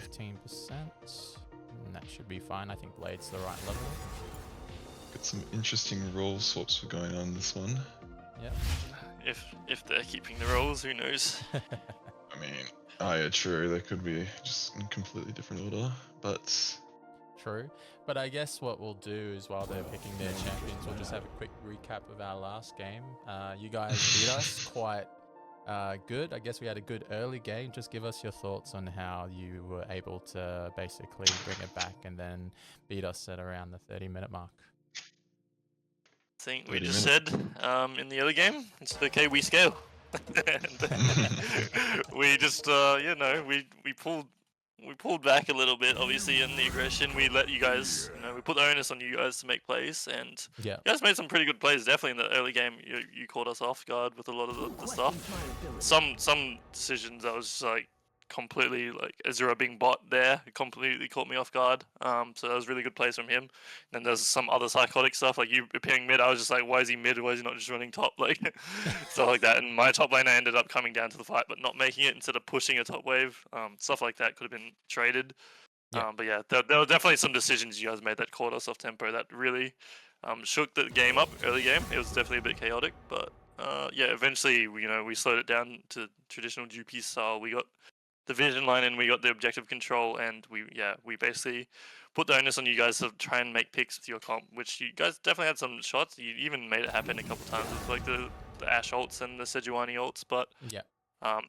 15%. And that should be fine. I think Blade's the right level. Got some interesting role swaps were going on in this one. Yep. If they're keeping the rolls, who knows? I mean, yeah, true. They could be just in completely different order, but True. But I guess what we'll do is while they're picking their champions, we'll just have a quick recap of our last game. You guys beat us quite good. I guess we had a good early game. Just give us your thoughts on how you were able to basically bring it back and then beat us at around the 30-minute mark. I think we just said in the early game, it's okay, we scale. We just, we pulled back a little bit, obviously, in the aggression. We let you guys, we put the onus on you guys to make plays, and you guys made some pretty good plays. Definitely in the early game, you caught us off guard with a lot of the stuff. Some decisions I was just like completely like Azura being bot there, it completely caught me off guard. So that was really good plays from him. And then there's some other psychotic stuff, like you appearing mid. I was just like, why is he mid? Why is he not just running top? Like stuff like that. And my top laner ended up coming down to the fight, but not making it instead of pushing a top wave. Stuff like that could have been traded. But yeah, there were definitely some decisions you guys made that caught us off tempo that really shook the game up early game. It was definitely a bit chaotic, but yeah, eventually we slowed it down to traditional GP style. We got the vision line and we got the objective control, and we basically put the onus on you guys to try and make picks with your comp, which you guys definitely had some shots. You even made it happen a couple times with like the Ashe ults and the Sejuani ults, but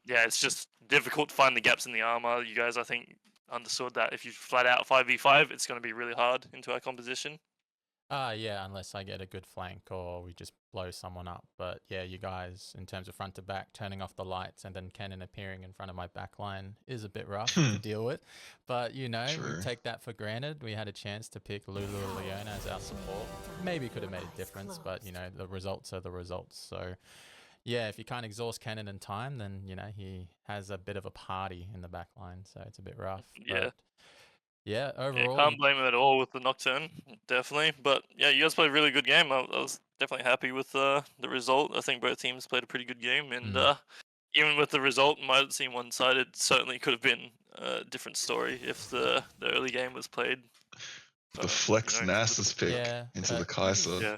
it's just difficult to find the gaps in the armor. You guys, I think, understood that if you flat out 5v5, it's going to be really hard into our composition. Yeah, unless I get a good flank or we just blow someone up. But yeah, you guys, in terms of front to back, turning off the lights and then Kennen appearing in front of my backline is a bit rough to deal with. But, we take that for granted. We had a chance to pick Lulu or Leona as our support. Maybe could have made a difference, but, the results are the results. So, yeah, if you can't exhaust Kennen in time, then, he has a bit of a party in the backline. So it's a bit rough. Yeah. But yeah, overall, can't blame him at all with the Nocturne, definitely. But yeah, you guys played a really good game. I was definitely happy with the result. I think both teams played a pretty good game, and even with the result might seem one-sided, certainly could have been a different story if the early game was played. The flex Nasus pick into the Kai'Sa.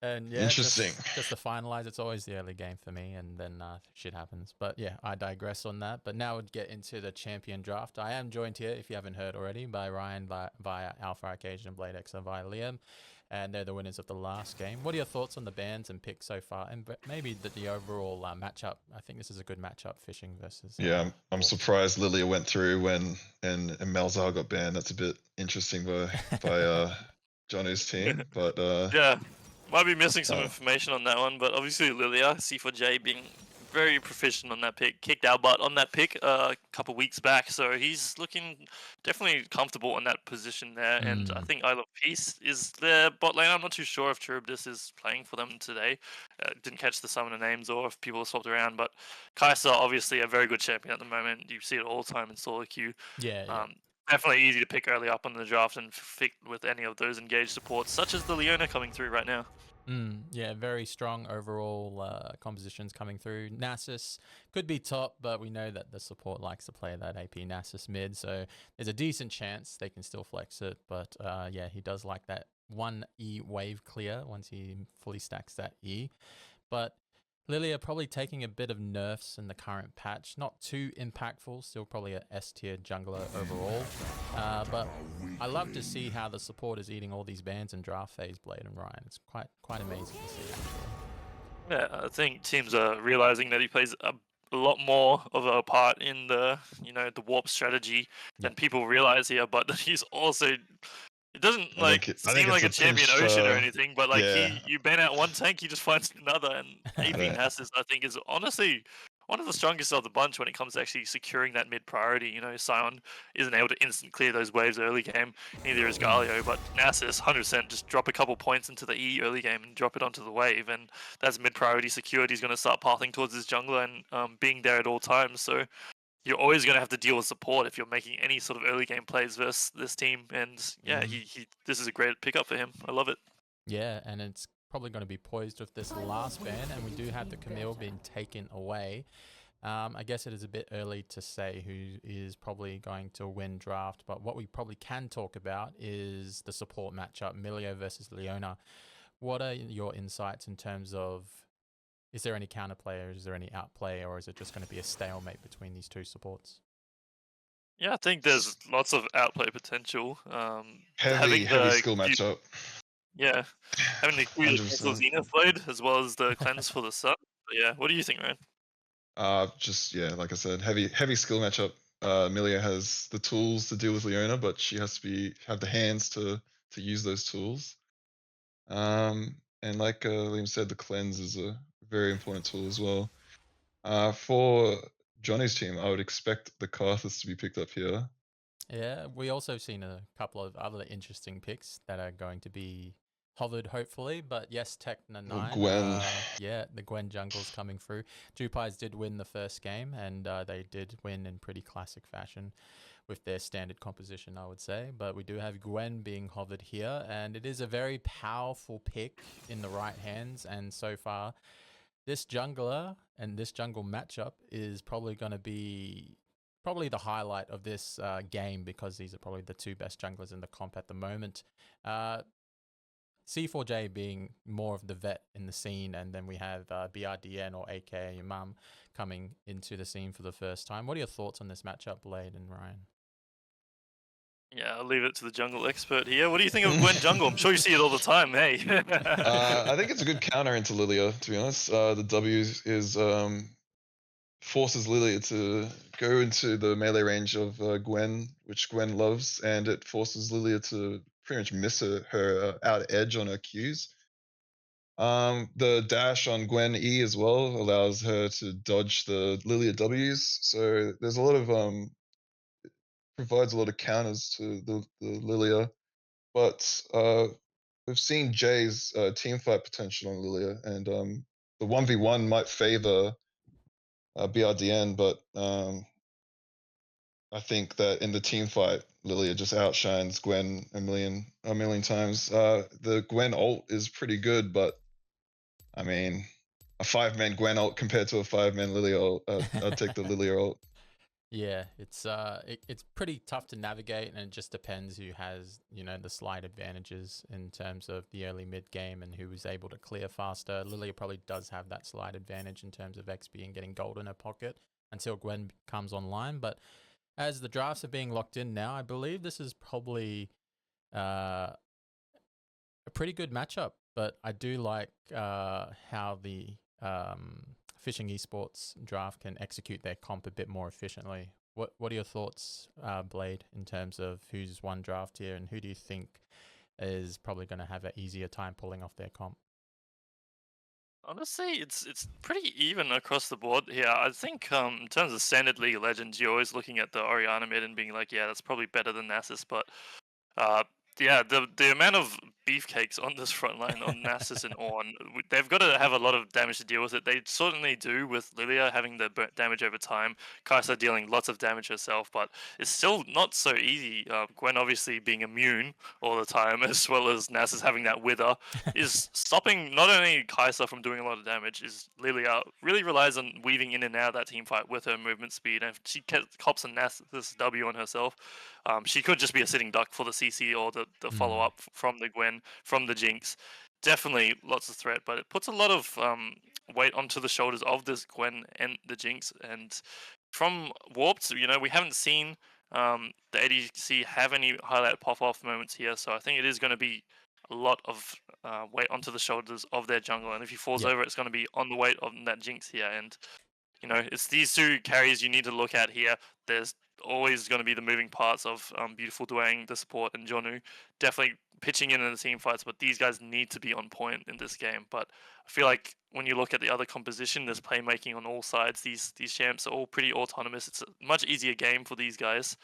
Interesting. Just to finalize, it's always the early game for me, and then shit happens. But yeah, I digress on that. But now we'll get into the champion draft. I am joined here, if you haven't heard already, by Ryan via Alpha Arcadian and Blade Xer via Liam. And they're the winners of the last game. What are your thoughts on the bans and picks so far? And maybe the overall matchup? I think this is a good matchup, Fishing versus... Yeah, I'm surprised Lilia went through and Malzahar got banned. That's a bit interesting by Johnny's team. But yeah, might be missing some information on that one. But obviously Lilia, C4J being very proficient on that pick, kicked our butt on that pick a couple weeks back, so he's looking definitely comfortable in that position there. And I think Isle of Peace is their bot lane. I'm not too sure if Charybdis is playing for them today. Didn't catch the summoner names or if people swapped around, but Kai'Sa obviously a very good champion at the moment. You see it all the time in solo queue. Definitely easy to pick early up on the draft and fit with any of those engaged supports, such as the Leona coming through right now. Yeah, very strong overall compositions coming through. Nasus could be top, but we know that the support likes to play that AP Nasus mid, so there's a decent chance they can still flex it. But yeah, he does like that 1E wave clear once he fully stacks that E. But Lilia probably taking a bit of nerfs in the current patch. Not too impactful, still probably a S-tier jungler overall. But I love to see how the support is eating all these bans in draft phase, Blade and Ryan. It's quite amazing to see, actually. Yeah, I think teams are realizing that he plays a lot more of a part in the the warp strategy than people realize here. But he's also... It doesn't seem like a champion ocean or anything, but like you ban out one tank, he just finds another. And AP Nasus, I think, is honestly one of the strongest of the bunch when it comes to actually securing that mid priority. Sion isn't able to instant clear those waves early game, neither is Galio, but Nasus 100% just drop a couple points into the E early game and drop it onto the wave, and that's mid priority secured. He's going to start pathing towards his jungler and being there at all times. So you're always going to have to deal with support if you're making any sort of early game plays versus this team. And yeah, this is a great pickup for him. I love it. Yeah, and it's probably going to be poised with this last ban, and we do have the Camille being taken away. I guess it is a bit early to say who is probably going to win draft, but what we probably can talk about is the support matchup, Milio versus Leona. What are your insights in terms of, is there any counterplay, or is there any outplay, or is it just going to be a stalemate between these two supports? Yeah, I think there's lots of outplay potential. Heavy, Having heavy the skill matchup. yeah, having the Q to cancel 100%. Zenith blade as well as the cleanse for the sun. But yeah, what do you think, Ryan? Just yeah, like I said, heavy skill matchup. Milia has the tools to deal with Leona, but she has to have the hands to use those tools. And like Liam said, the cleanse is a very important tool as well. For Johnny's team, I would expect the Karthus to be picked up here. Yeah, we also seen a couple of other interesting picks that are going to be hovered, hopefully. But yes, Tekna 9. Gwen. Yeah, the Gwen jungle's coming through. Jupais did win the first game, and they did win in pretty classic fashion with their standard composition, I would say. But we do have Gwen being hovered here, and it is a very powerful pick in the right hands. And so far, this jungler and this jungle matchup is probably going to be the highlight of this game, because these are probably the two best junglers in the comp at the moment. C4J being more of the vet in the scene, and then we have BRDN or aka Imam coming into the scene for the first time. What are your thoughts on this matchup, Blade and Ryan? Yeah, I'll leave it to the jungle expert here. What do you think of Gwen jungle? I'm sure you see it all the time. Hey. I think it's a good counter into Lilia, to be honest. The W is forces Lilia to go into the melee range of Gwen, which Gwen loves, and it forces Lilia to pretty much miss her out edge on her Qs. The dash on Gwen E as well allows her to dodge the Lilia Ws. So there's a lot of provides a lot of counters to the Lilia. But we've seen Jay's team fight potential on Lilia, and the 1v1 might favor BRDN, but I think that in the team fight, Lilia just outshines Gwen a million times. The Gwen ult is pretty good, but I mean, a 5-man Gwen ult compared to a 5-man Lilia ult, I'd take the Lilia ult. Yeah, it's pretty tough to navigate, and it just depends who has, the slight advantages in terms of the early mid game and who is able to clear faster. Lilia probably does have that slight advantage in terms of XP and getting gold in her pocket until Gwen comes online. But as the drafts are being locked in now, I believe this is probably a pretty good matchup. But I do like how the Fishing Esports draft can execute their comp a bit more efficiently. What are your thoughts, Blade, in terms of who's won draft here, and who do you think is probably going to have an easier time pulling off their comp? Honestly, it's pretty even across the board here. I think in terms of standard League of Legends, you're always looking at the Orianna mid and being like, yeah, that's probably better than Nasus, but uh, yeah, the amount of beefcakes on this front line on Nasus and Ornn, they've got to have a lot of damage to deal with it. They certainly do with Lilia having the damage over time, Kai'Sa dealing lots of damage herself, but it's still not so easy. Gwen obviously being immune all the time, as well as Nasus having that wither, is stopping not only Kai'Sa from doing a lot of damage, is Lilia really relies on weaving in and out of that team fight with her movement speed, and if she cops a Nasus W on herself, she could just be a sitting duck for the CC or the follow up from the Gwen, from the Jinx. Definitely lots of threat, but it puts a lot of weight onto the shoulders of this Gwen and the Jinx. And from Warped, we haven't seen the ADC have any highlight pop off moments here, so I think it is going to be a lot of weight onto the shoulders of their jungle. And if he falls over, it's going to be on the weight of that Jinx here. And it's these two carries you need to look at here. There's always going to be the moving parts of Beautiful Dwayne, the support, and Jonu definitely pitching in the team fights, but these guys need to be on point in this game. But I feel like when you look at the other composition, there's playmaking on all sides. These champs are all pretty autonomous. It's a much easier game for these guys.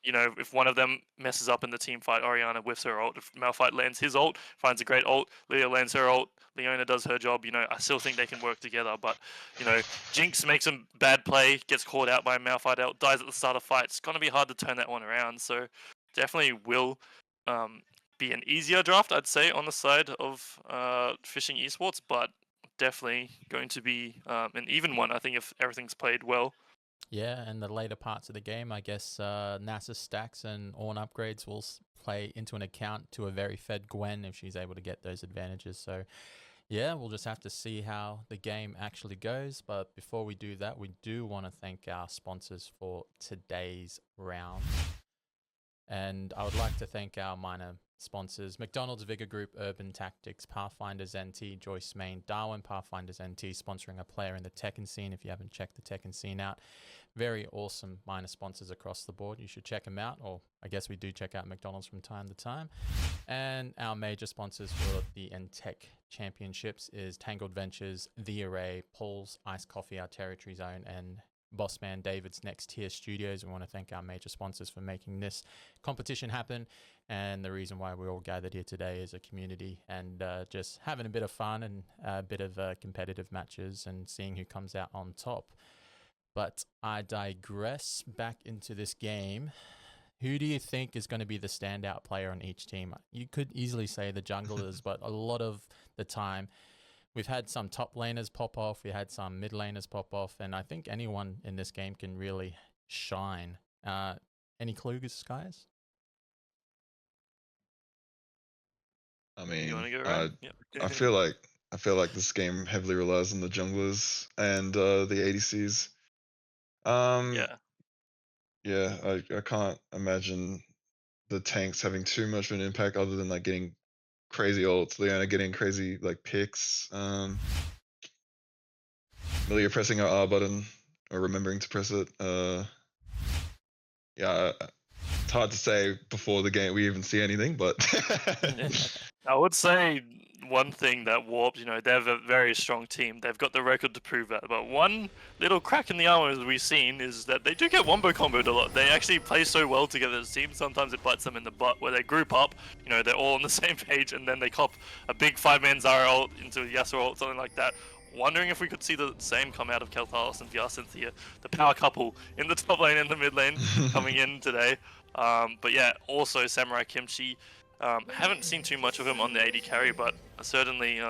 If one of them messes up in the team fight, Orianna whiffs her ult. If Malphite lands his ult, finds a great ult, Leah lands her ult, Leona does her job, I still think they can work together. But, Jinx makes a bad play, gets caught out by a Malphite ult, dies at the start of fight. It's going to be hard to turn that one around. So definitely will be an easier draft, I'd say, on the side of Fishing Esports. But definitely going to be an even one, I think, if everything's played well. Yeah, and the later parts of the game, I guess NASA stacks and Ornn upgrades will play into an account to a very fed Gwen if she's able to get those advantages. So yeah, we'll just have to see how the game actually goes. But before we do that, we do want to thank our sponsors for today's round. And I would like to thank our minor sponsors: McDonald's, Vigor Group, Urban Tactics, Pathfinders NT, Joyce Main, Darwin, Pathfinders NT, sponsoring a player in the Tekken scene. If you haven't checked the Tekken scene out, very awesome minor sponsors across the board. You should check them out, or I guess we do check out McDonald's from time to time. And our major sponsors for the NTech Championships is Tangled Ventures, The Array, Paul's Iced Coffee, our territory zone, and Bossman David's Next Tier Studios. We want to thank our major sponsors for making this competition happen. And the reason why we're all gathered here today is a community and just having a bit of fun and a bit of competitive matches and seeing who comes out on top. But I digress. Back into this game. Who do you think is going to be the standout player on each team? You could easily say the junglers, but a lot of the time we've had some top laners pop off, we had some mid laners pop off, and I think anyone in this game can really shine. Any clues, guys? I mean, You want to go right? Yep. I feel like this game heavily relies on the junglers and the ADCs. Yeah, I can't imagine the tanks having too much of an impact other than like getting crazy ults, Leona getting crazy like picks, Lilia pressing her R button or remembering to press it. Yeah, it's hard to say before the game we even see anything, but I would say one thing that Warped, you know, they have a very strong team. They've got the record to prove that. But one little crack in the armor, as we've seen, is that they do get wombo comboed a lot. They actually play so well together as a team. Sometimes it bites them in the butt where they group up, you know, they're all on the same page, and then they cop a big 5-man Zara ult into a Yasuo ult, something like that. Wondering if we could see the same come out of Keltalis and Cynthia, the power couple in the top lane and the mid lane coming in today. But yeah, also Samurai Kimchi. Haven't seen too much of him on the AD carry, but certainly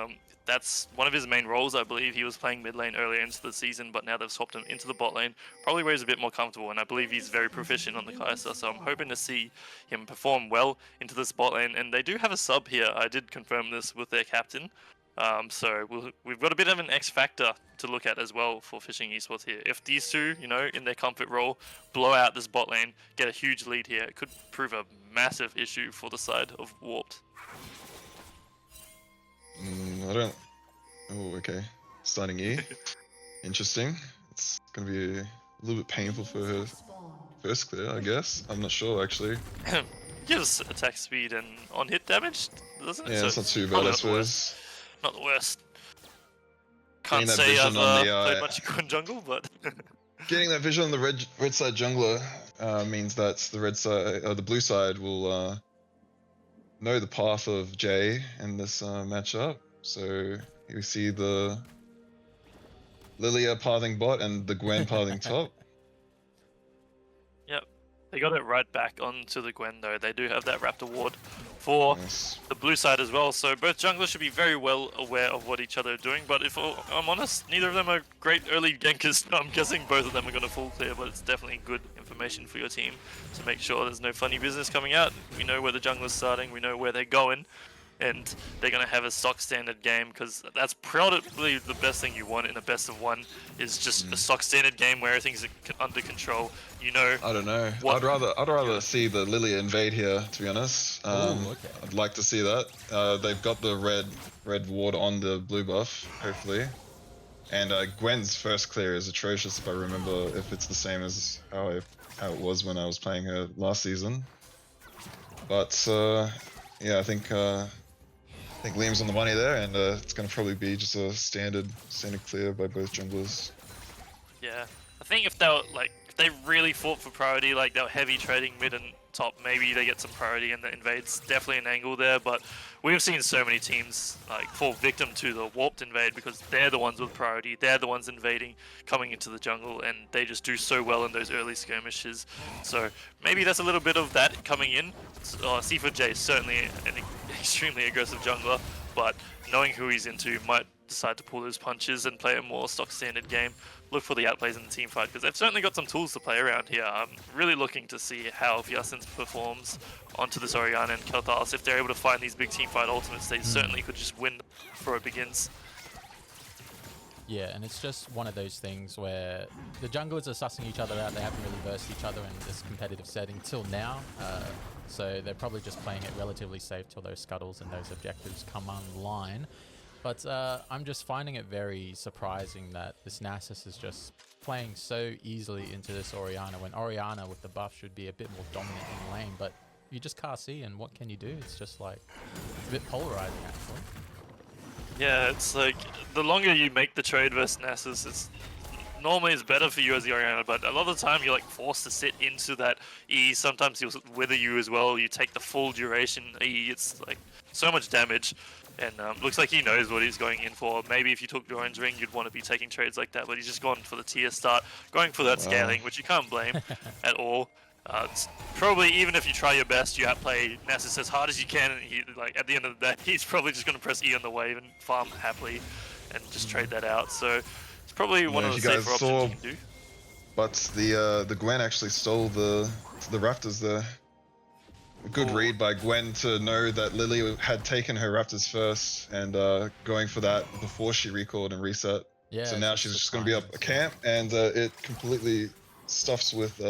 that's one of his main roles, I believe. He was playing mid lane earlier into the season, but now they've swapped him into the bot lane, probably where he's a bit more comfortable, and I believe he's very proficient on the Kai'Sa, so I'm hoping to see him perform well into this bot lane. And they do have a sub here. I did confirm this with their captain. So we've got a bit of an X factor to look at as well for Fishing Esports here. If these two, you know, in their comfort role, blow out this bot lane, get a huge lead here, it could prove a massive issue for the side of Warped. I don't. Oh, okay. Starting E. Interesting. It's gonna be a little bit painful for her first clear, I guess. I'm not sure actually. Gives attack speed and on hit damage, doesn't it? Yeah, so it's not too bad, I suppose. Not the worst. Can't say I've played much Gwen jungle, but getting that vision on the red side jungler means that the red side, the blue side will know the path of Jay in this matchup. So you see the Lilia pathing bot and the Gwen pathing top. Yep, they got it right back onto the Gwen though. They do have that Raptor ward for the blue side as well, so both junglers should be very well aware of what each other are doing, but if I'm honest, neither of them are great early gankers. I'm guessing both of them are going to full clear, but it's definitely good information for your team to make sure there's no funny business coming out. We know where the jungler's starting, we know where they're going, and they're going to have a stock standard game, because that's probably the best thing you want in a best of one, is just a stock standard game where everything's under control. You know, I don't know. I'd rather see the Lilia invade here, to be honest. Okay. I'd like to see that. They've got the red ward on the blue buff, hopefully. And Gwen's first clear is atrocious, if I remember, if it's the same as how it was when I was playing her last season. But yeah, I think Liam's on the money there, and it's going to probably be just a standard clear by both junglers. Yeah, I think if they really fought for priority, like they were heavy trading mid and top, maybe they get some priority and the invade's definitely an angle there, but we've seen so many teams like fall victim to the Warped invade because they're the ones with priority, they're the ones invading, coming into the jungle, and they just do so well in those early skirmishes. So maybe that's a little bit of that coming in. C4J is certainly an extremely aggressive jungler, but knowing who he's into might decide to pull those punches and play a more stock standard game, look for the outplays in the team fight, because they've certainly got some tools to play around here. I'm really looking to see how Vyasins performs onto this Orianna and Kel'Thas. If they're able to find these big team fight ultimates, they certainly could just win before it begins. Yeah, and it's just one of those things where the junglers are sussing each other out. They haven't really versed each other in this competitive setting till now. So they're probably just playing it relatively safe till those scuttles and those objectives come online. But I'm just finding it very surprising that this Nasus is just playing so easily into this Orianna, when Orianna with the buff should be a bit more dominant in lane. But you just can't see, and what can you do? It's just like, it's a bit polarizing actually. Yeah, it's like, the longer you make the trade versus Nasus, it's normally it's better for you as the Orianna, but a lot of the time you're like forced to sit into that E. Sometimes he'll wither you as well. You take the full duration E. It's like so much damage, and looks like he knows what he's going in for. Maybe if you took Doran's ring, you'd want to be taking trades like that, but he's just gone for the tier start, going for that scaling, which you can't blame at all. It's probably, even if you try your best, you outplay Nasus as hard as you can, and he, like, at the end of the day, he's probably just going to press E on the wave and farm happily and just trade that out. So it's probably one of the safer options you can do. But the Gwen actually stole the Raptors there. A good read by Gwen to know that Lily had taken her Raptors first and going for that before she recalled and reset. Yeah, so now she's just going to be up a camp, and it completely stuffs with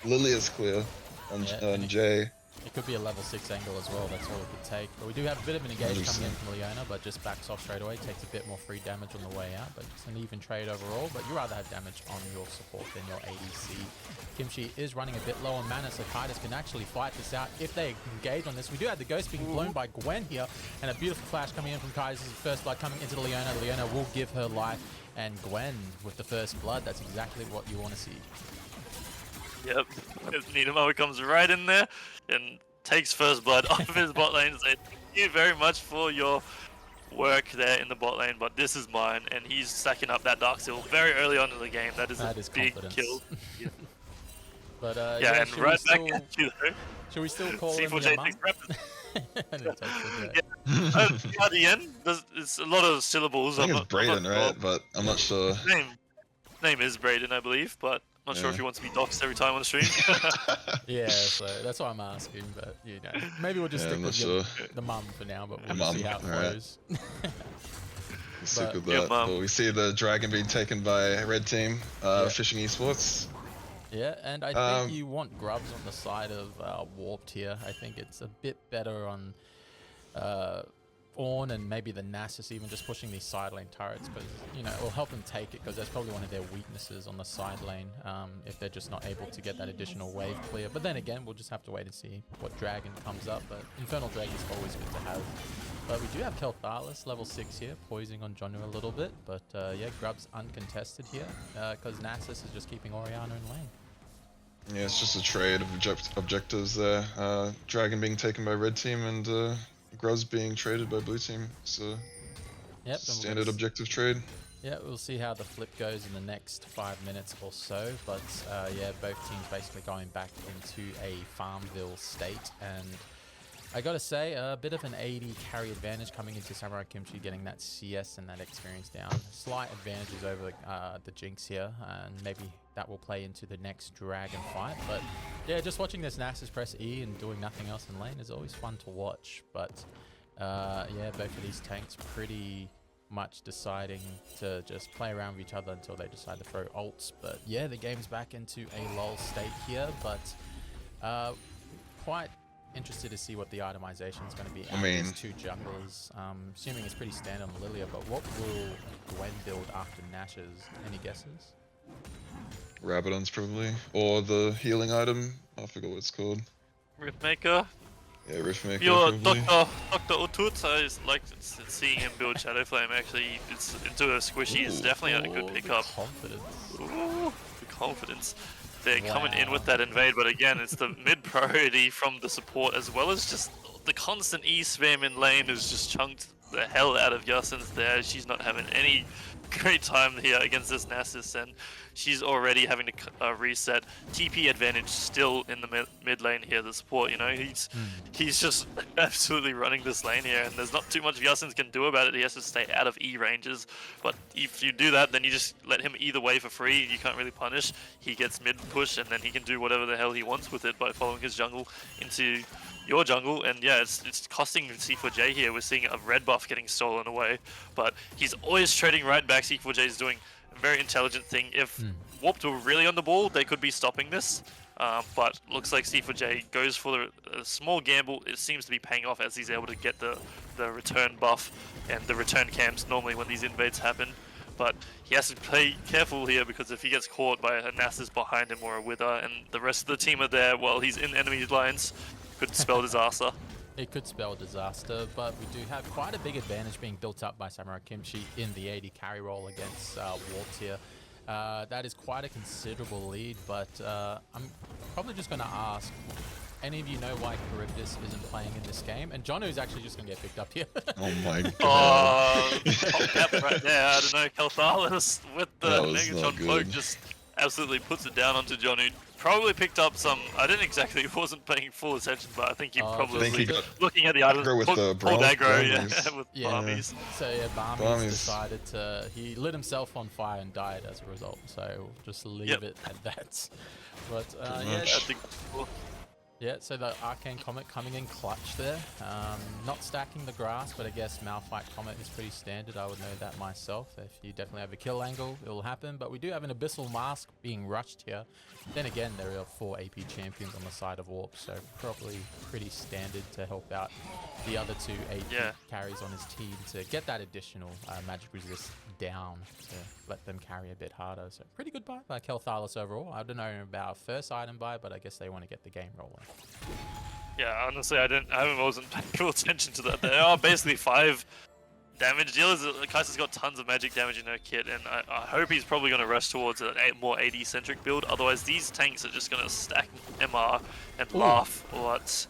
Lilia's clear on Jay. It could be a level 6 angle as well, that's all it could take. But we do have a bit of an engage coming in from Leona, but just backs off straight away, takes a bit more free damage on the way out, but it's an even trade overall. But you rather have damage on your support than your ADC. Kimchi is running a bit low on mana, so Tidus can actually fight this out if they engage on this. We do have the Ghost being blown by Gwen here, and a beautiful flash coming in from Tidus' first blood coming into the Leona. Leona will give her life, and Gwen with the first blood, that's exactly what you want to see. Yep, Nidomawa comes right in there and takes first blood off of his bot lane. Say, thank you very much for your work there in the bot lane, but this is mine. And he's stacking up that Dark Seal very early on in the game. That is a big kill. Yeah. But yeah, and right back at you though. Should we still call him C4J takes at the end, it's a lot of syllables. I think it's Brayden, right? But I'm not sure. Name is Brayden, I believe, but not sure if he wants to be doxxed every time on the stream. Yeah, so that's why I'm asking, but you know, maybe we'll just stick with the mum for now, but we'll see how it goes. We'll stick with that. Well, we see the dragon being taken by red team, fishing esports. Yeah, and I think you want grubs on the side of warped here. I think it's a bit better on Ornn and maybe the Nasus even just pushing these side lane turrets, because you know it will help them take it, because that's probably one of their weaknesses on the side lane if they're just not able to get that additional wave clear. But then again, we'll just have to wait and see what dragon comes up, but Infernal Dragon is always good to have. But we do have Kel'Thas level 6 here, poising on Jonu a little bit, but yeah, grub's uncontested here because Nasus is just keeping Orianna in lane. Yeah, it's just a trade of objectives there. Dragon being taken by red team and Grubs being traded by blue team, so standard objective trade. Yeah, we'll see how the flip goes in the next 5 minutes or so, but yeah, both teams basically going back into a Farmville state, and I gotta say, a bit of an AD carry advantage coming into Samurai Kimchi, getting that CS and that experience down. Slight advantages over the Jinx here, and maybe that will play into the next dragon fight. But yeah, just watching this Nasus press E and doing nothing else in lane is always fun to watch. But yeah, both of these tanks pretty much deciding to just play around with each other until they decide to throw ults. But yeah, the game's back into a lull state here, but quite interested to see what the itemization is going to be out of these two junglers. Assuming it's pretty standard on Lilia, but what will Gwen build after Nash's? Any guesses? Rabadon's probably, or the healing item. I forgot what it's called. Riftmaker. Yeah, Riftmaker. Your Dr. Utut, I like seeing him build Shadow Flame. Actually, it's into a squishy. It's definitely a good pickup. Confidence. Ooh, the confidence. They're coming in with that invade, but again, it's the mid priority from the support, as well as just the constant E spam in lane has just chunked the hell out of Yasin's there. She's not having any great time here against this Nasus, and she's already having to reset. TP advantage still in the mid lane here, the support, you know, he's just absolutely running this lane here, and there's not too much Yasin can do about it. He has to stay out of E ranges, but if you do that, then you just let him either way for free. You can't really punish. He gets mid push, and then he can do whatever the hell he wants with it by following his jungle into your jungle, and yeah, it's costing C4J here. We're seeing a red buff getting stolen away, but he's always trading right back. C4J is doing a very intelligent thing. If Warped were really on the ball, they could be stopping this, but looks like C4J goes for a small gamble. It seems to be paying off as he's able to get the return buff and the return camps normally when these invades happen. But he has to play careful here, because if he gets caught by a Nasus behind him or a Wither and the rest of the team are there while he's in enemy lines, could spell disaster. It could spell disaster, but we do have quite a big advantage being built up by Samurai Kimchi in the AD carry role against Warped here. That is quite a considerable lead, but I'm probably just going to ask, any of you know why Charybdis isn't playing in this game? And Jono is actually just going to get picked up here. Oh my god. Right there, I don't know, Kelthalis with the Megatron cloak just absolutely puts it down onto Jonu. Probably picked up some, I didn't exactly, wasn't paying full attention, but I think he probably looking at the items, with the pulled aggro, with Barmies. So yeah, Barmies decided to, he lit himself on fire and died as a result, so we'll just leave it at that. But yeah, I think yeah, so the Arcane Comet coming in clutch there. Not stacking the grass, but I guess Malphite Comet is pretty standard. I would know that myself. If you definitely have a kill angle, it will happen. But we do have an Abyssal Mask being rushed here. Then again, there are 4 AP champions on the side of Warp, so probably pretty standard to help out the other 2 AP carries on his team to get that additional magic resist down to let them carry a bit harder. So pretty good buy by Kelthalis overall. I don't know about first item buy, but I guess they want to get the game rolling. Yeah, honestly, I wasn't paying full attention to that. There are basically 5 damage dealers. Kaiser's got tons of magic damage in her kit, and I hope he's probably going to rush towards a more AD-centric build. Otherwise, these tanks are just going to stack MR and laugh. What?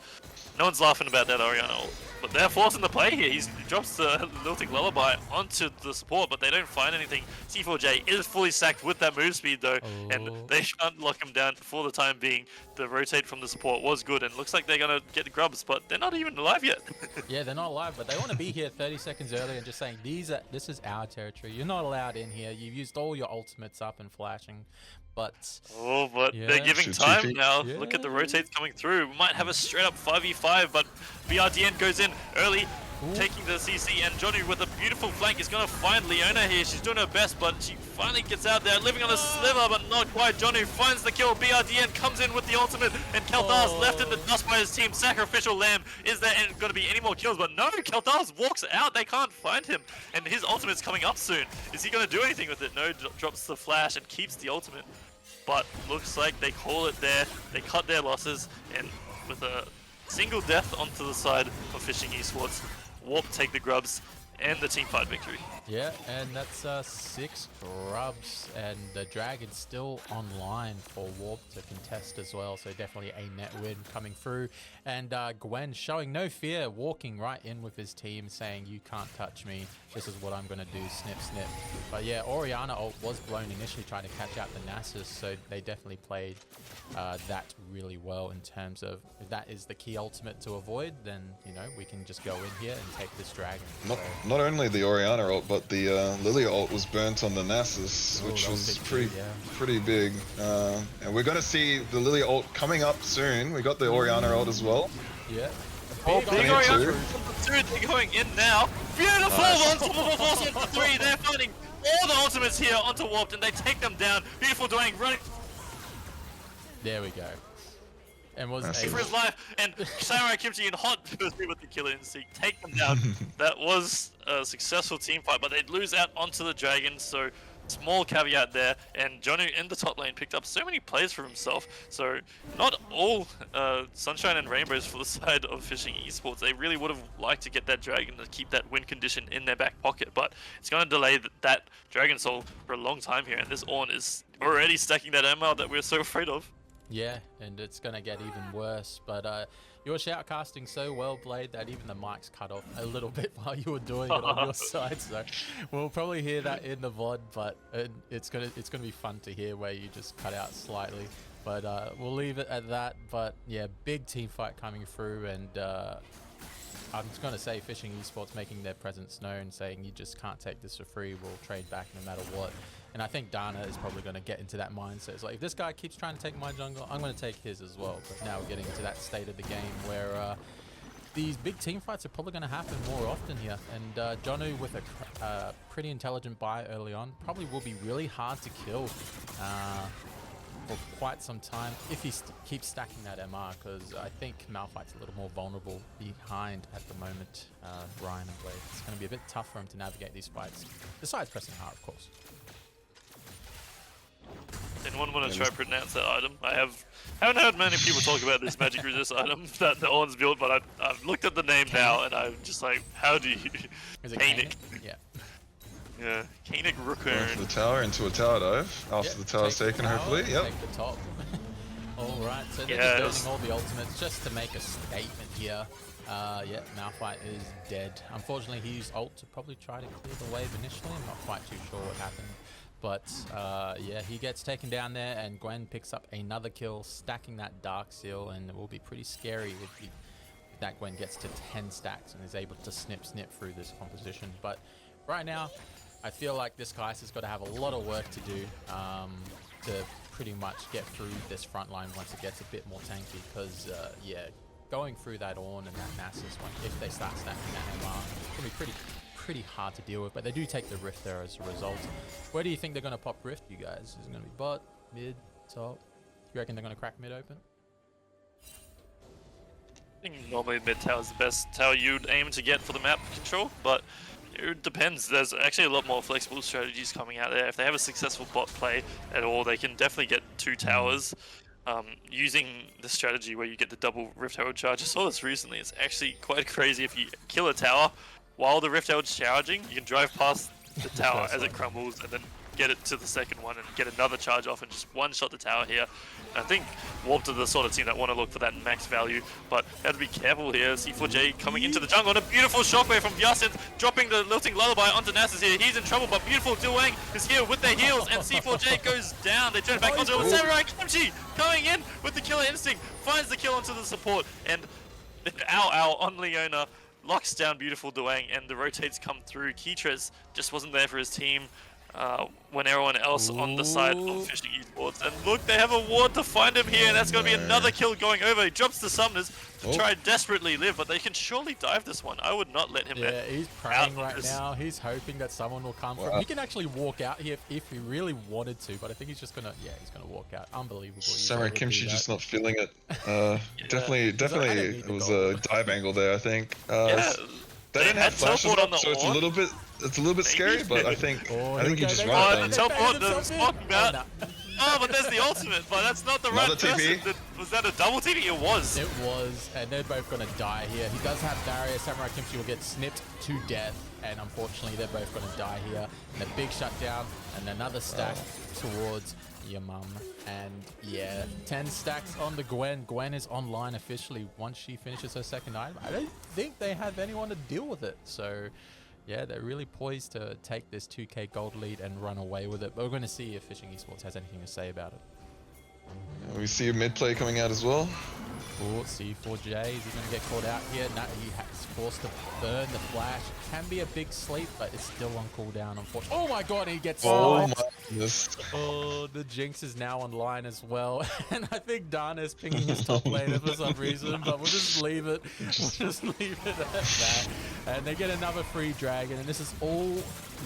No one's laughing about that Orianna ult. But they're forcing the play here. He drops the Lilting Lullaby onto the support, but they don't find anything. C4J is fully stacked with that move speed though, and they can't lock him down for the time being. The rotate from the support was good, and looks like they're going to get the grubs, but they're not even alive yet. Yeah, they're not alive, but they want to be here 30 seconds early and just saying, this is our territory. You're not allowed in here. You've used all your ultimates up and flashing. But they're giving time now. Yeah. Look at the rotates coming through. We might have a straight up 5v5, but BRDN goes in early, taking the CC, and Johnny with a beautiful flank is going to find Leona here. She's doing her best, but she finally gets out there, living on a sliver, but not quite. Johnny finds the kill. BRDN comes in with the ultimate, and Kelthar's left in the dust by his team. Sacrificial Lamb. Is there going to be any more kills? But no, Kelthar's walks out. They can't find him, and his ultimate's coming up soon. Is he going to do anything with it? No, drops the flash and keeps the ultimate. But looks like they call it there. They cut their losses, and with a single death onto the side of Fishing Esports, Warp take the grubs and the teamfight victory. Yeah, and that's 6 grubs, and the Dragon's still online for Warp to contest as well, so definitely a net win coming through. And Gwen showing no fear, walking right in with his team, saying, you can't touch me, this is what I'm going to do, snip, snip. But yeah, Orianna ult was blown initially trying to catch out the Nasus, so they definitely played that really well in terms of, if that is the key ultimate to avoid, then, you know, we can just go in here and take this Dragon. Not only the Orianna ult, but the Lilia ult was burnt on the Nasus, which was pretty big. And we're going to see the Lilia ult coming up soon. We got the Orianna ult as well. Yeah. Big Orianna they're going in now. Beautiful! Nice. On 3. They're finding all the ultimates here onto Warped, and they take them down. Beautiful Dwayne running. There we go. And was for his life, and Samurai Kimchi in hot pursuit with the killer instinct take them down. That was a successful team fight, but they'd lose out onto the Dragon, so small caveat there. And Jonu in the top lane picked up so many plays for himself, so not all sunshine and rainbows for the side of Fishing Esports. They really would have liked to get that Dragon to keep that win condition in their back pocket, but it's going to delay that Dragon Soul for a long time here, and this Ornn is already stacking that ML that we're so afraid of. Yeah, and it's going to get even worse. But you're shoutcasting so well, Blade, that even the mic's cut off a little bit while you were doing it on your side. So we'll probably hear that in the VOD, but it's gonna be fun to hear where you just cut out slightly. But we'll leave it at that. But yeah, big team fight coming through, and I'm just going to say Fishing Esports making their presence known, saying you just can't take this for free, we'll trade back no matter what. And I think Dana is probably going to get into that mindset. It's like, if this guy keeps trying to take my jungle, I'm going to take his as well. But now we're getting into that state of the game where these big team fights are probably going to happen more often here. And Jonu with a pretty intelligent buy early on probably will be really hard to kill for quite some time if he keeps stacking that MR, because I think Malphite's a little more vulnerable behind at the moment. Ryan and Blade, it's going to be a bit tough for him to navigate these fights, besides pressing hard, of course. Anyone want to try to pronounce that item? I haven't heard many people talk about this magic resist item that the Orn's built, but I've looked at the name now and I'm just like, how do you? Is it Kainic? Yeah. Yeah, Kainic Rook. Going for the tower into a tower dive after the tower's taken, hopefully. Yep. Take the top. All right, so they're just building all the ultimates just to make a statement here. Yeah, Malphite is dead. Unfortunately, he used ult to probably try to clear the wave initially. I'm not quite too sure what happened. But yeah, he gets taken down there, and Gwen picks up another kill, stacking that Dark Seal, and it will be pretty scary if that Gwen gets to 10 stacks and is able to snip through this composition. But right now, I feel like this Kai'Sa has got to have a lot of work to do to pretty much get through this front line once it gets a bit more tanky, because yeah, going through that Ornn and that Nasus one, if they start stacking that MR, it's going to be pretty hard to deal with, but they do take the Rift there as a result. Where do you think they're going to pop Rift, you guys? Is it going to be bot, mid, top? You reckon they're going to crack mid open? I think normally mid tower is the best tower you'd aim to get for the map control, but it depends. There's actually a lot more flexible strategies coming out there. If they have a successful bot play at all, they can definitely get 2 towers using the strategy where you get the double Rift Herald charge. I saw this recently. It's actually quite crazy. If you kill a tower while the Rift Herald's charging, you can drive past the tower as it crumbles and then get it to the second one and get another charge off and just one-shot the tower here. And I think Warped are the sort of team that want to look for that max value, but have to be careful here. C4J coming into the jungle, and a beautiful shockwave from Yasin, dropping the Lilting Lullaby onto Nasus here. He's in trouble, but beautiful Dilwang is here with their heals, and C4J goes down. They turn back onto it with Samurai Kimchi coming in with the Killer Instinct, finds the kill onto the support, and Ow on Leona locks down beautiful Dilwang, and the rotates come through. Keytres just wasn't there for his team when everyone else on the side of Fishing Esports. And look, they have a ward to find him here, and that's going to be another kill going over. He drops the summoners to try and desperately live, but they can surely dive this one. I would not let him he's praying right now. He's hoping that someone will come from. He can actually walk out here if he really wanted to, but I think he's just going to, he's going to walk out. Unbelievable. Samurai Kimchi just not feeling it. Definitely, it was a dive angle there, I think. They didn't have flashes up, so it's a little bit scary, but I think you just run it. Teleport, the smoke about. Oh, but there's the ultimate, but that's not the right person. Was that a double TP? It was. It was, and they're both going to die here. He does have barrier. Samurai Kimchi will get snipped to death, and unfortunately they're both going to die here. And a big shutdown, and another stack towards your mum. And yeah, 10 stacks on the Gwen. Gwen is online officially once she finishes her second item. I don't think they have anyone to deal with it, so yeah, they're really poised to take this 2k gold lead and run away with it. But we're going to see if Fishing Esports has anything to say about it. We see a mid play coming out as well. Oh, C4J, is he going to get caught out here? No, he's forced to burn the flash. It can be a big sleep, but it's still on cooldown, unfortunately. Oh my god, he gets sniped. My goodness. Oh, the Jinx is now online as well. And I think Dana's pinging his top laner for some reason, but we'll just leave it. We'll just leave it at that. And they get another free dragon, and this is all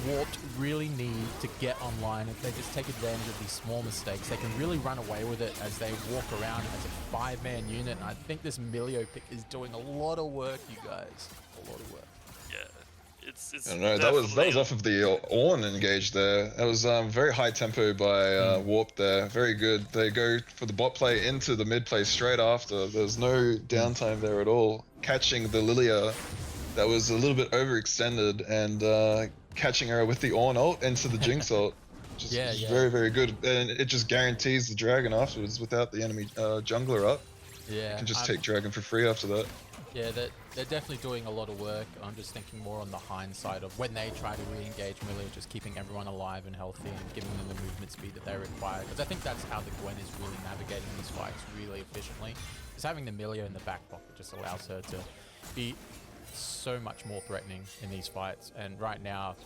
Warped really need to get online. If they just take advantage of these small mistakes, they can really run away with it as they walk around as a 5-man unit. And I think this Milio pick is doing a lot of work, you guys. A lot of work. Yeah, it's I don't know, that was off of the Ornn engage there. That was very high tempo by Warp there. Very good. They go for the bot play into the mid play straight after. There's no downtime there at all. Catching the Lilia that was a little bit overextended and catching her with the Ornn ult into the Jinx ult. which is very, very good. And it just guarantees the dragon afterwards without the enemy jungler up. Yeah, you can just take dragon for free after that. Yeah, they're definitely doing a lot of work. I'm just thinking more on the hindsight of when they try to re-engage melee, just keeping everyone alive and healthy and giving them the movement speed that they require. Because I think that's how the Gwen is really navigating these fights really efficiently. Is having the Milio in the back pocket just allows her to be so much more threatening in these fights. And right now,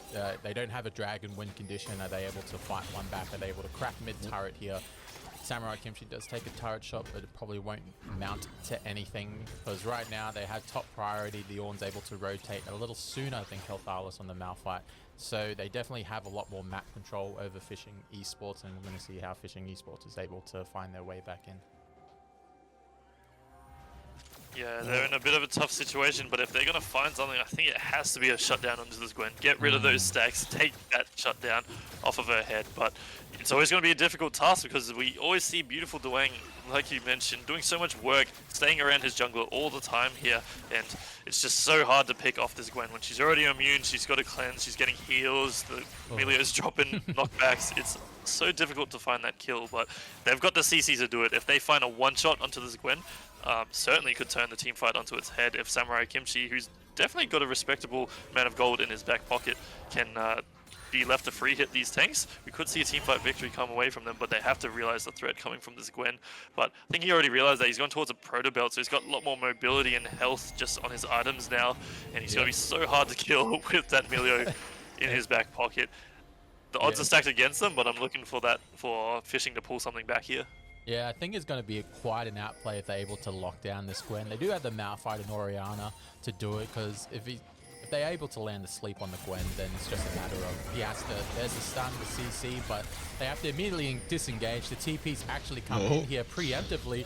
they don't have a dragon win condition. Are they able to fight one back? Are they able to crack mid-turret here? Samurai Kimchi does take a turret shot, but it probably won't mount to anything because right now they have top priority. The Ornn's able to rotate a little sooner than Kelthalis on the Malphite. So they definitely have a lot more map control over Fishing Esports, and we're going to see how Fishing Esports is able to find their way back in. Yeah, they're in a bit of a tough situation, but if they're going to find something, I think it has to be a shutdown onto this Gwen. Get rid of those stacks, take that shutdown off of her head, but it's always going to be a difficult task because we always see beautiful Dwayne, like you mentioned, doing so much work, staying around his jungler all the time here, and it's just so hard to pick off this Gwen. When she's already immune, she's got a cleanse, she's getting heals, the Milio's dropping knockbacks. It's so difficult to find that kill, but they've got the CC to do it. If they find a one-shot onto this Gwen, certainly could turn the team fight onto its head if Samurai Kimchi, who's definitely got a respectable amount of gold in his back pocket, can be left to free hit these tanks. We could see a team fight victory come away from them, but they have to realize the threat coming from this Gwen. But I think he already realized that he's gone towards a proto belt, so he's got a lot more mobility and health just on his items now, and he's going to be so hard to kill with that Milio in his back pocket. The odds are stacked against them, but I'm looking for that for Fishing to pull something back here. Yeah, I think it's going to be quite an outplay if they're able to lock down this Gwen. They do have the Malphite and Orianna to do it, because if they're able to land the sleep on the Gwen, then it's just a matter of he has to, there's the stun, the CC, but they have to immediately disengage. The TP's actually come in here preemptively.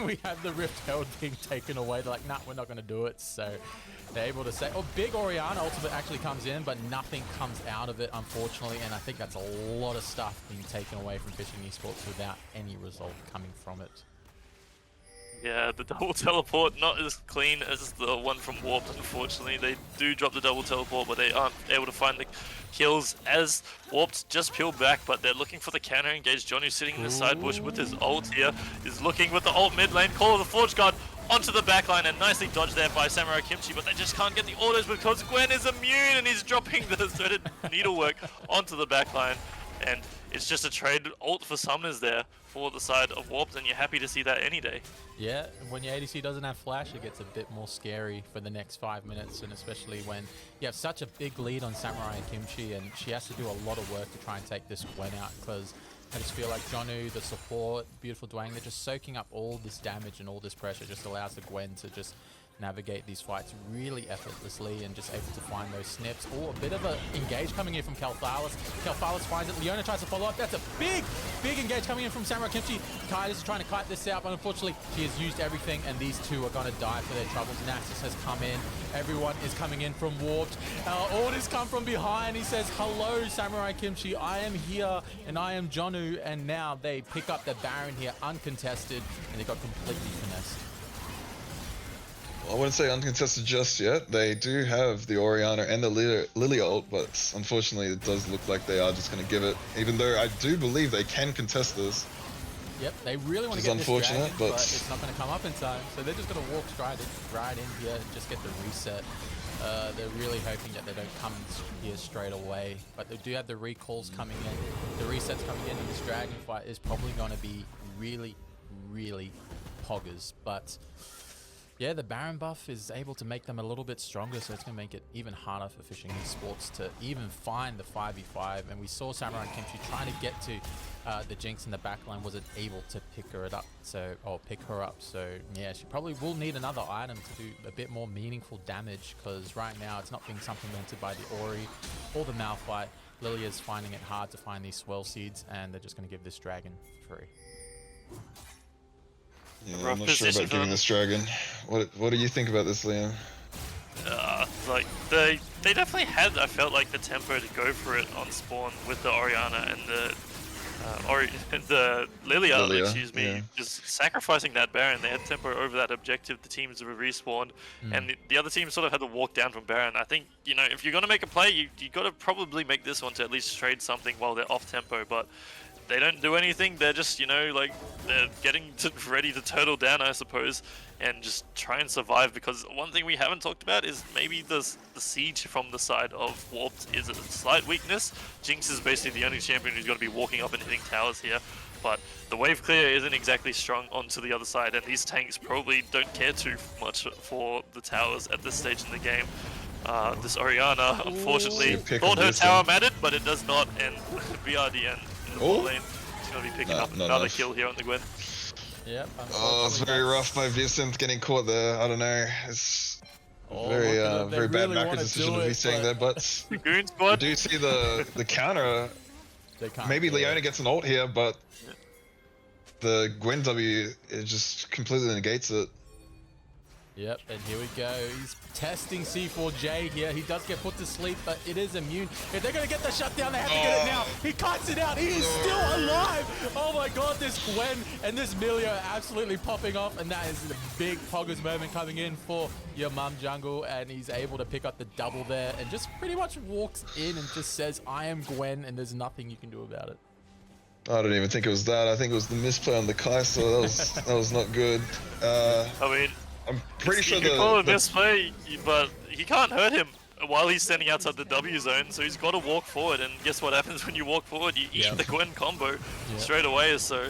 We have the Rift Herald being taken away. They're like, nah, we're not going to do it. So they're able to say, oh, big Orianna ultimate actually comes in, but nothing comes out of it, unfortunately. And I think that's a lot of stuff being taken away from Fishing Esports without any result coming from it. Yeah, the double teleport, not as clean as the one from Warped, unfortunately. They do drop the double teleport, but they aren't able to find the kills as Warped just peeled back, but they're looking for the counter engage. Johnny sitting in the side bush with his ult here, is looking with the ult mid lane, Call of the Forge Guard onto the backline, and nicely dodged there by Samurai Kimchi, but they just can't get the autos because Gwen is immune and he's dropping the threaded needlework onto the backline. And it's just a trade ult for summoners there for the side of Warped, and you're happy to see that any day. Yeah, when your ADC doesn't have flash, it gets a bit more scary for the next 5 minutes, and especially when you have such a big lead on Samurai and Kimchi, and she has to do a lot of work to try and take this Gwen out, because I just feel like Jonu, the support, Beautiful Dwayne, they're just soaking up all this damage and all this pressure. Just allows the Gwen to just navigate these fights really effortlessly and just able to find those snips. Oh, a bit of a engage coming in from Kelthalis. Kelthalis finds it. Leona tries to follow up. That's a big engage coming in from Samurai Kimchi. Kite is trying to kite this out, but unfortunately she has used everything, and these two are going to die for their troubles. Naxxus has come in. Everyone is coming in from Warped. Orders come from behind. He says, hello, Samurai Kimchi. I am here, and I am Jonu. And now they pick up the Baron here uncontested, and they got completely finessed. I wouldn't say uncontested just yet. They do have the Orianna and the Lily ult, but unfortunately it does look like they are just going to give it, even though I do believe they can contest this. Yep, they really want to get this dragon, but it's not going to come up in time, so they're just going to walk right in here and just get the reset. They're really hoping that they don't come here straight away, but they do have the recalls coming in. The resets coming in, and this dragon fight is probably going to be really, really poggers, but yeah, the Baron buff is able to make them a little bit stronger, so it's going to make it even harder for Fishing Esports to even find the 5v5. And we saw Samurai Kimchi trying to get to the Jinx in the backline, wasn't able to pick her up. So yeah, she probably will need another item to do a bit more meaningful damage, because right now it's not being supplemented by the Ori or the Malphite. Lilia's finding it hard to find these swell seeds, and they're just going to give this dragon for free. Yeah, I'm not sure about giving this dragon. What do you think about this, Liam? Like they definitely had, I felt like, the tempo to go for it on spawn with the Orianna and the or the Lilia, excuse me, yeah. just sacrificing that Baron. They had tempo over that objective. The teams were respawned, and the other team sort of had to walk down from Baron. I think, you know, if you're gonna make a play, you got to probably make this one to at least trade something while they're off tempo. But they don't do anything. They're just, you know, like, they're getting ready to turtle down, I suppose, and just try and survive. Because one thing we haven't talked about is maybe the siege from the side of Warped is a slight weakness. Jinx is basically the only champion who's going to be walking up and hitting towers here, but the wave clear isn't exactly strong onto the other side, and these tanks probably don't care too much for the towers at this stage in the game. This Orianna, unfortunately, thought her tower mattered, but it does not, and BRDN in the bot lane is going to be picking up another kill here on the Gwen. Yep. Oh, it's very rough by Vincent getting caught there. I don't know. It's very very bad macro decision to be saying there, but the Goon squad. I do see the counter. Maybe Leona gets an ult here, but the Gwen W, it just completely negates it. Yep, and here we go. He's testing C4J here. He does get put to sleep, but it is immune. If they're going to get the shutdown, they have to get it now. He cuts it out. He is still alive. Oh my god, this Gwen and this Milio are absolutely popping off, and that is the big Poggers moment coming in for your mum jungle, and he's able to pick up the double there and just pretty much walks in and just says, I am Gwen, and there's nothing you can do about it. I don't even think it was that. I think it was the misplay on the Kai'Sa. That was not good. I mean, I'm pretty sure you call it misplay, but he can't hurt him while he's standing outside the W zone, so he's got to walk forward, and guess what happens when you walk forward? You eat the Gwen combo straight away, so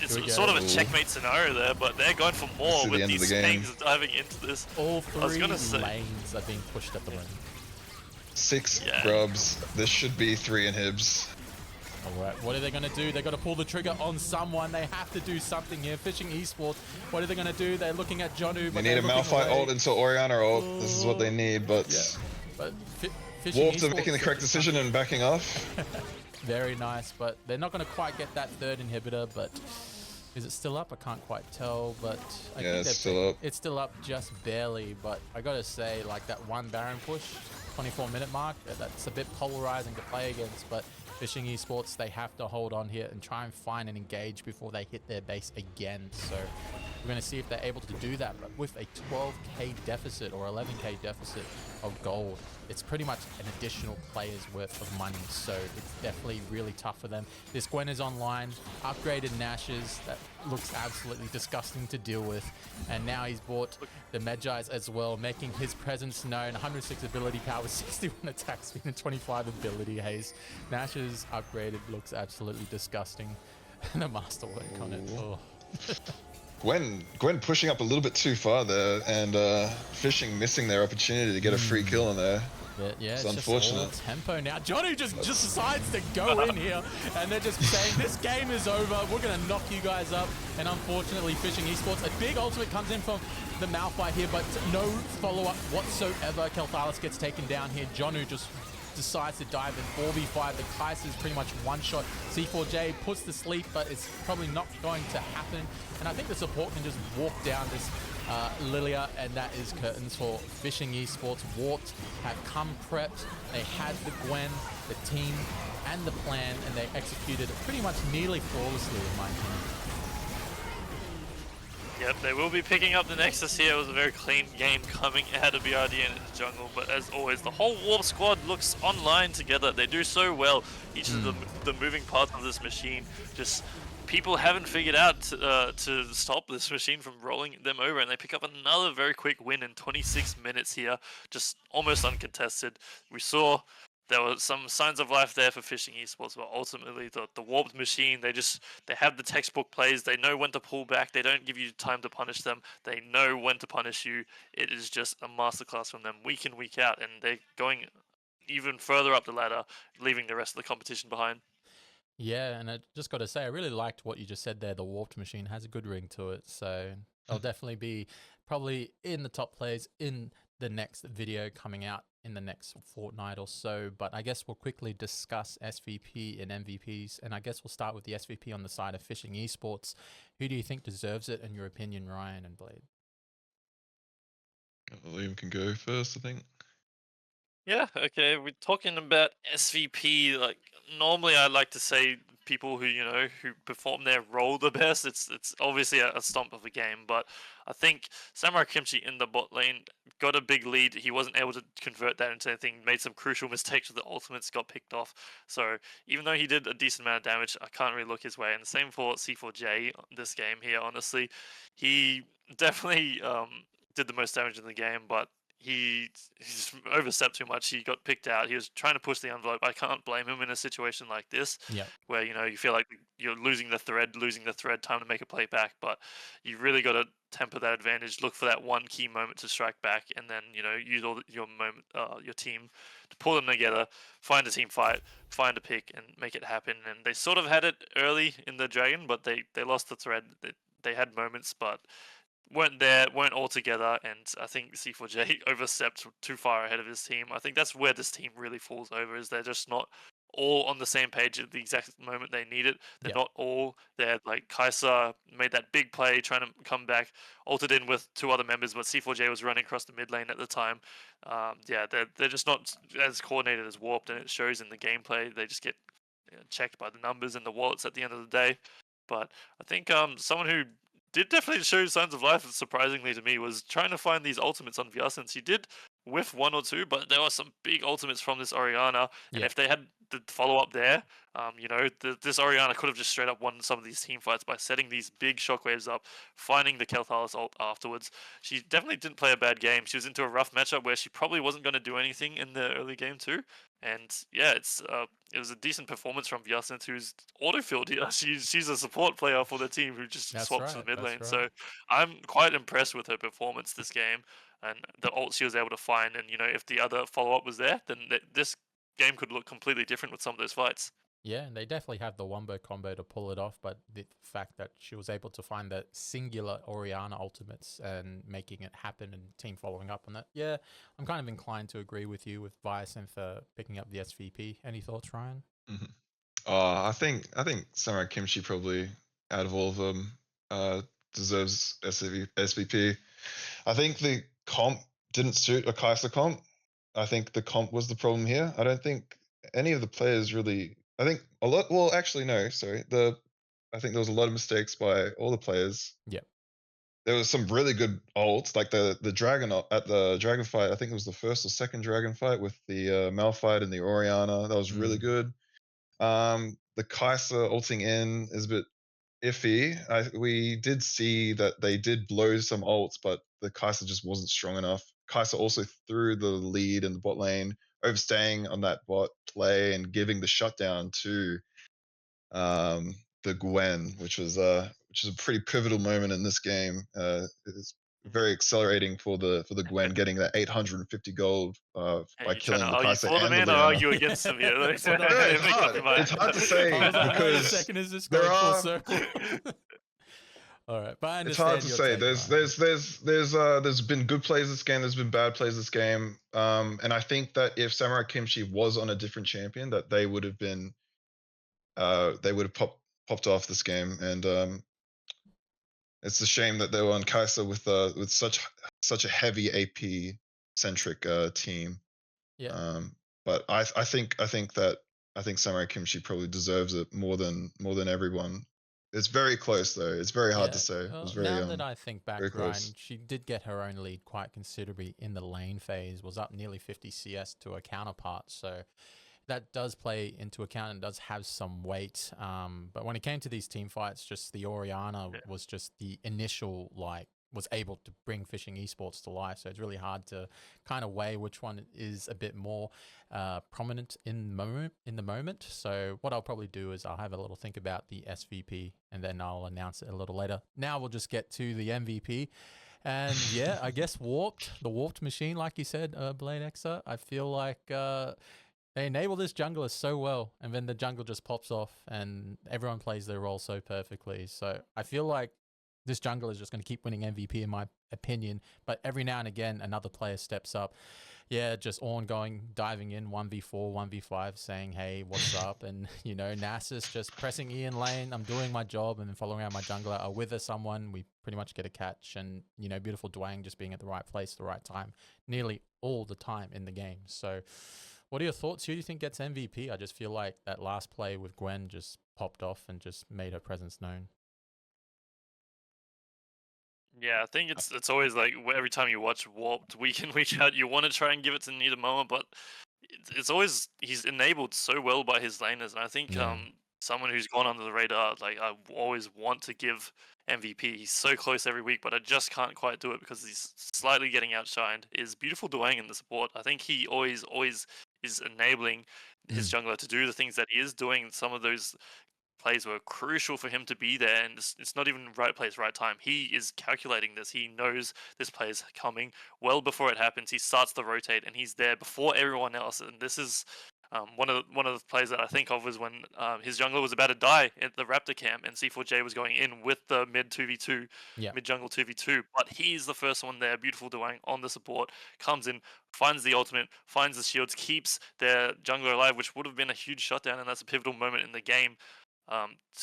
it's sort of a checkmate scenario there, but they're going for more with these tanks diving into this. All three lanes are being pushed at the moment. 6 grubs. This should be 3 inhibs. Alright, what are they going to do? They're going to pull the trigger on someone. They have to do something here. Fishing Esports, what are they going to do? They're looking at Jonu. They need a Malphite ult into Orianna ult. This is what they need, but Warped are making the correct decision and backing off. Very nice, but they're not going to quite get that third inhibitor, but is it still up? I can't quite tell, but I think it's still up. It's still up just barely, but I got to say, like, that one Baron push, 24-minute mark, that's a bit polarizing to play against, but Fishing Esports, they have to hold on here and try and find and engage before they hit their base again. So we're going to see if they're able to do that. But with a 12k deficit or 11k deficit of gold, it's pretty much an additional player's worth of money. So it's definitely really tough for them. This Gwen is online, upgraded Nashes. That looks absolutely disgusting to deal with. And now he's bought the Medjais as well, making his presence known. 106 ability power, 61 attack speed, and 25 ability haste. Nashes upgraded looks absolutely disgusting. And a masterwork on it. Oh. Gwen pushing up a little bit too far there, and Fishing missing their opportunity to get a free kill in there. Yeah, it's unfortunate. Just all tempo now. Johnny just decides to go in here, and they're just saying, this game is over. We're going to knock you guys up. And unfortunately, Fishing Esports, a big ultimate comes in from the Malphite here, but no follow-up whatsoever. Kel'Thuzad gets taken down here. Jonu just decides to dive in 4v5. The Kai'Sa is pretty much one-shot. C4J puts to sleep, but it's probably not going to happen. And I think the support can just walk down this Lilia, and that is curtains for Fishing Esports. Warped have come prepped. They had the Gwen, the team, and the plan, and they executed it pretty much nearly flawlessly, in my opinion. Yep, they will be picking up the Nexus here. It was a very clean game coming out of BRD and the jungle, but as always, the whole Warp squad looks online together. They do so well. Each of the moving parts of this machine, just people haven't figured out to stop this machine from rolling them over, and they pick up another very quick win in 26 minutes here, just almost uncontested. We saw there were some signs of life there for Fishing Esports, but ultimately the Warped machine, they have the textbook plays. They know when to pull back. They don't give you time to punish them. They know when to punish you. It is just a masterclass from them week in, week out, and they're going even further up the ladder, leaving the rest of the competition behind. Yeah, and I just got to say, I really liked what you just said there. The Warped machine has a good ring to it, so they'll definitely be probably in the top players in the next video coming out in the next fortnight or so. But I guess we'll quickly discuss SVP and MVPs, and I guess we'll start with the SVP on the side of Fishing Esports. Who do you think deserves it in your opinion, Ryan and Blade? Liam can go first, I think. Yeah, okay, we're talking about SVP. Like, normally I like to say people who who perform their role the best, it's obviously a stomp of a game. But I think Samurai Kimchi in the bot lane got a big lead. He wasn't able to convert that into anything. Made some crucial mistakes with the ultimates, got picked off. So even though he did a decent amount of damage, I can't really look his way. And the same for C4J this game here. Honestly, he definitely did the most damage in the game, but he's overstepped too much. He got picked out. He was trying to push the envelope. I can't blame him in a situation like this, where you feel like you're losing the thread, time to make a play back. But you really got to temper that advantage. Look for that one key moment to strike back, and then use all your team to pull them together, find a team fight, find a pick, and make it happen. And they sort of had it early in the Dragon, but they lost the thread. They had moments, but weren't all together, and I think C4J overstepped too far ahead of his team. I think that's where this team really falls over, is they're just not all on the same page at the exact moment they need it. They're not all there. Like Kai'Sa made that big play trying to come back, ulted in with 2 other members, but C4J was running across the mid lane at the time. They're just not as coordinated as Warped, and it shows in the gameplay. They just get checked by the numbers and the wallets at the end of the day. But I think someone who did definitely show signs of life, surprisingly to me, was trying to find these ultimates on Vyasens. He did whiff 1 or 2, but there were some big ultimates from this Orianna, and if they had the follow-up there, this Orianna could have just straight up won some of these team fights by setting these big shockwaves up, finding the Kel'Thuz's ult afterwards. She definitely didn't play a bad game. She was into a rough matchup where she probably wasn't going to do anything in the early game too. And yeah, it was a decent performance from Vyasens, who's auto-filled here. She's a support player for the team who just swaps to the mid lane. So I'm quite impressed with her performance this game and the ult she was able to find. And if the other follow-up was there, then this game could look completely different with some of those fights. Yeah, and they definitely have the wombo combo to pull it off, but the fact that she was able to find the singular Orianna ultimates and making it happen and team following up on that. Yeah, I'm kind of inclined to agree with you with Vyasens for picking up the SVP. Any thoughts, Ryan? I think Samurai Kimchi probably, out of all of them, deserves SVP. I think the comp didn't suit a Kai'Sa comp. I think the comp was the problem here. I don't think any of the players really. I think a lot. Well, actually, no. Sorry. I think there was a lot of mistakes by all the players. Yeah. There was some really good ults, like the dragon at the dragon fight. I think it was the first or second dragon fight with the Malphite and the Orianna. That was really good. The Kai'Sa ulting in is a bit iffy. We did see that they did blow some ults, but the Kai'Sa just wasn't strong enough. Kai'Sa also threw the lead in the bot lane, overstaying on that bot play and giving the shutdown to the Gwen, which is a pretty pivotal moment in this game. It's very accelerating for the Gwen getting that 850 gold by killing the Kai'Sa and the Leona. Argue against them here. It's hard to say because wait a second, is this going full circle? All right, but I understand. It's hard to say. There's been good plays this game. There's been bad plays this game. And I think that if Samurai Kimchi was on a different champion, that they would have been, popped off this game. And it's a shame that they were on Kai'Sa with such a heavy AP centric team. Yeah. But I think Samurai Kimchi probably deserves it more than everyone. It's very close though. It's very hard to say. Now that I think back, Ryan, she did get her own lead quite considerably in the lane phase, was up nearly 50 CS to her counterpart. So that does play into account and does have some weight. But when it came to these team fights, just the Orianna was just the initial, was able to bring Fishing Esports to life. So it's really hard to kind of weigh which one is a bit more prominent in the moment. So what I'll probably do is I'll have a little think about the SVP and then I'll announce it a little later. Now we'll just get to the MVP. And yeah, I guess the Warped machine, like you said, Blade Exa, I feel like they enable this jungler so well, and then the jungle just pops off and everyone plays their role so perfectly. So I feel like this jungle is just going to keep winning MVP in my opinion, but every now and again, another player steps up. Yeah, just ongoing, diving in 1v4, 1v5, saying, hey, what's up? And, Nasus just pressing E in lane, I'm doing my job, and then following around my jungler. I wither someone, we pretty much get a catch. And, beautiful Dwayne just being at the right place at the right time, nearly all the time in the game. So what are your thoughts? Who do you think gets MVP? I just feel like that last play with Gwen just popped off and just made her presence known. Yeah, I think it's always like every time you watch Warped week in week out, you want to try and give it to Nita Moa, but it's always he's enabled so well by his laners, and I think Yeah. Someone who's gone under the radar, like I always want to give MVP. He's so close every week, but I just can't quite do it because he's slightly getting outshined. Is Beautiful Duang in the support? I think he always is enabling his jungler to do the things that he is doing. Some of those plays were crucial for him to be there, and it's not even right place, right time. He is calculating this. He knows this play is coming well before it happens. He starts the rotate, and he's there before everyone else. And this is one of the plays that I think of was when his jungler was about to die at the Raptor camp, and C4J was going in with the mid 2v2, mid jungle 2v2. But he's the first one there. Beautiful Duang on the support, comes in, finds the ultimate, finds the shields, keeps their jungler alive, which would have been a huge shutdown, and that's a pivotal moment in the game.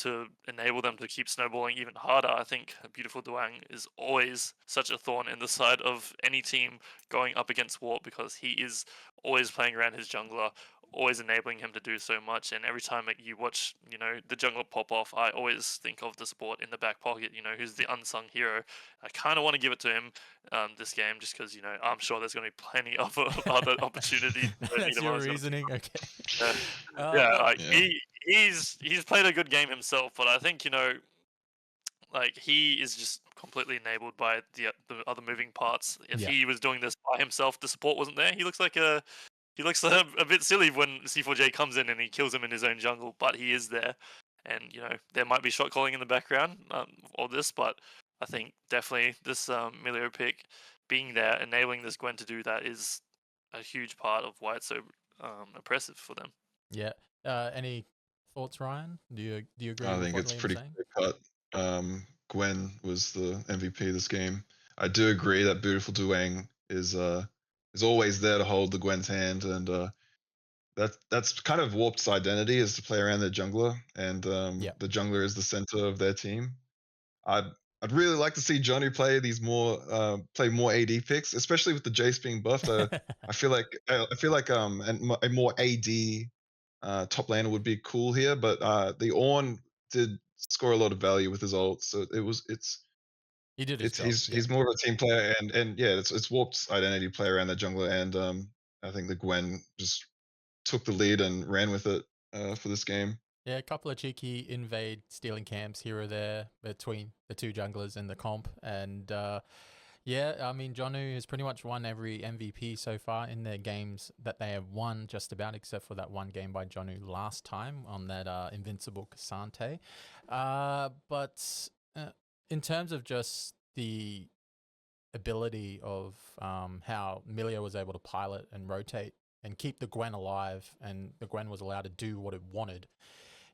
To enable them to keep snowballing even harder. I think Beautiful Duang is always such a thorn in the side of any team going up against Warp because he is always playing around his jungler, always enabling him to do so much. And every time you watch, the jungler pop off, I always think of the support in the back pocket, who's the unsung hero. I kind of want to give it to him this game just because, I'm sure there's going to be plenty of other opportunities. That's your reasoning? Okay. He's played a good game himself, but I think like he is just completely enabled by the other moving parts. If he was doing this by himself, the support wasn't there. He looks a bit silly when C4J comes in and he kills him in his own jungle, but he is there, and there might be shot calling in the background or this, but I think definitely this Milio pick being there, enabling this Gwen to do that is a huge part of why it's so oppressive for them. Yeah. Any thoughts, Ryan? Do you agree? I think it's pretty clear cut. Gwen was the MVP of this game. I do agree that Beautiful Duang is always there to hold the Gwen's hand, and that's kind of Warped's identity is to play around their jungler, and the jungler is the center of their team. I'd really like to see Johnny play these more AD picks, especially with the Jace being buffed. I feel like a more AD top laner would be cool here, but the Ornn did score a lot of value with his ult, so he did his job. He's more of a team player, and yeah, it's Warped's identity to play around that jungler, and I think the Gwen just took the lead and ran with it for this game. Yeah, a couple of cheeky invade stealing camps here or there between the two junglers in the comp, and yeah, I mean, Jonu has pretty much won every MVP so far in their games that they have won, just about, except for that one game by Jonu last time on that Invincible Cassante. But in terms of just the ability of how Milio was able to pilot and rotate and keep the Gwen alive, and the Gwen was allowed to do what it wanted,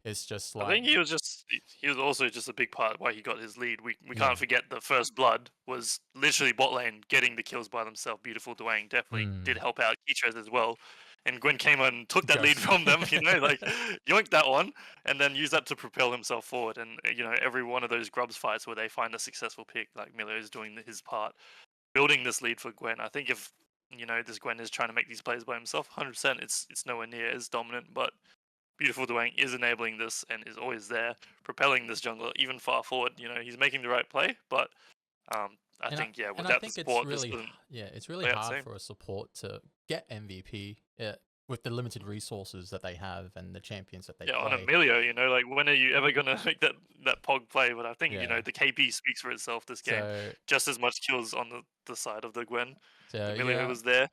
it's just like... I think he was also just a big part why he got his lead. We can't forget the first blood was literally bot lane getting the kills by themselves. Beautiful Duang definitely did help out Keytrez as well. And Gwen came and took that lead from them, like yoinked that one and then used that to propel himself forward. And every one of those Grubs fights where they find a successful pick, like Milio is doing his part, building this lead for Gwen. I think if this Gwen is trying to make these plays by himself, 100%, it's nowhere near as dominant, but Beautiful Duang is enabling this and is always there, propelling this jungler even far forward. He's making the right play, but I think without the support, it's really hard for a support to get MVP with the limited resources that they have and the champions that they play. On Emilio, like when are you ever gonna make that Pog play? But I think the KP speaks for itself this game. Just as much kills on the side of the Gwen. Emilio was there.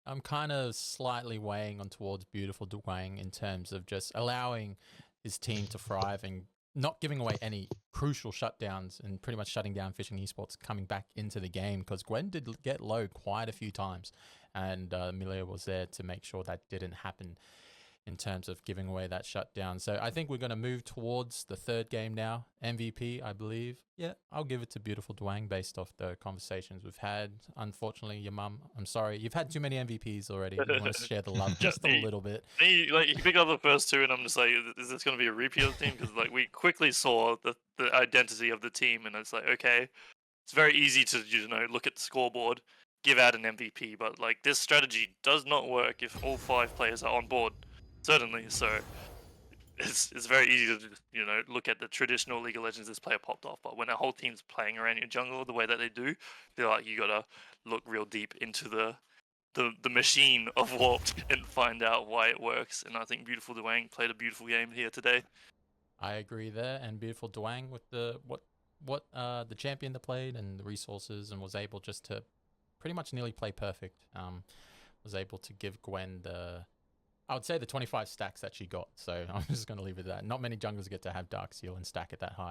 I'm kind of slightly weighing on towards Beautiful Duang in terms of just allowing his team to thrive and not giving away any crucial shutdowns and pretty much shutting down Fishing Esports coming back into the game, because Gwen did get low quite a few times, and Milio was there to make sure that didn't happen in terms of giving away that shutdown. So I think we're going to move towards the third game now. MVP, I believe. Yeah, I'll give it to Beautiful Duang based off the conversations we've had. Unfortunately, your mum, I'm sorry, you've had too many MVPs already. You want to share the love just a little bit. He picked up the first two, and I'm just like, is this going to be a repeat of the team? Because we quickly saw the identity of the team, and it's like, okay, it's very easy to look at the scoreboard, give out an MVP, but this strategy does not work if all 5 players are on board. Certainly, so it's very easy to look at the traditional League of Legends. This player popped off, but when a whole team's playing around your jungle the way that they do, I feel like you gotta look real deep into the machine of Warped and find out why it works. And I think Beautiful Dwang played a beautiful game here today. I agree there, and Beautiful Dwang with the the champion that played and the resources, and was able just to pretty much nearly play perfect. Was able to give Gwen I would say the 25 stacks that she got. So I'm just going to leave it at that. Not many junglers get to have Dark Seal and stack it that high.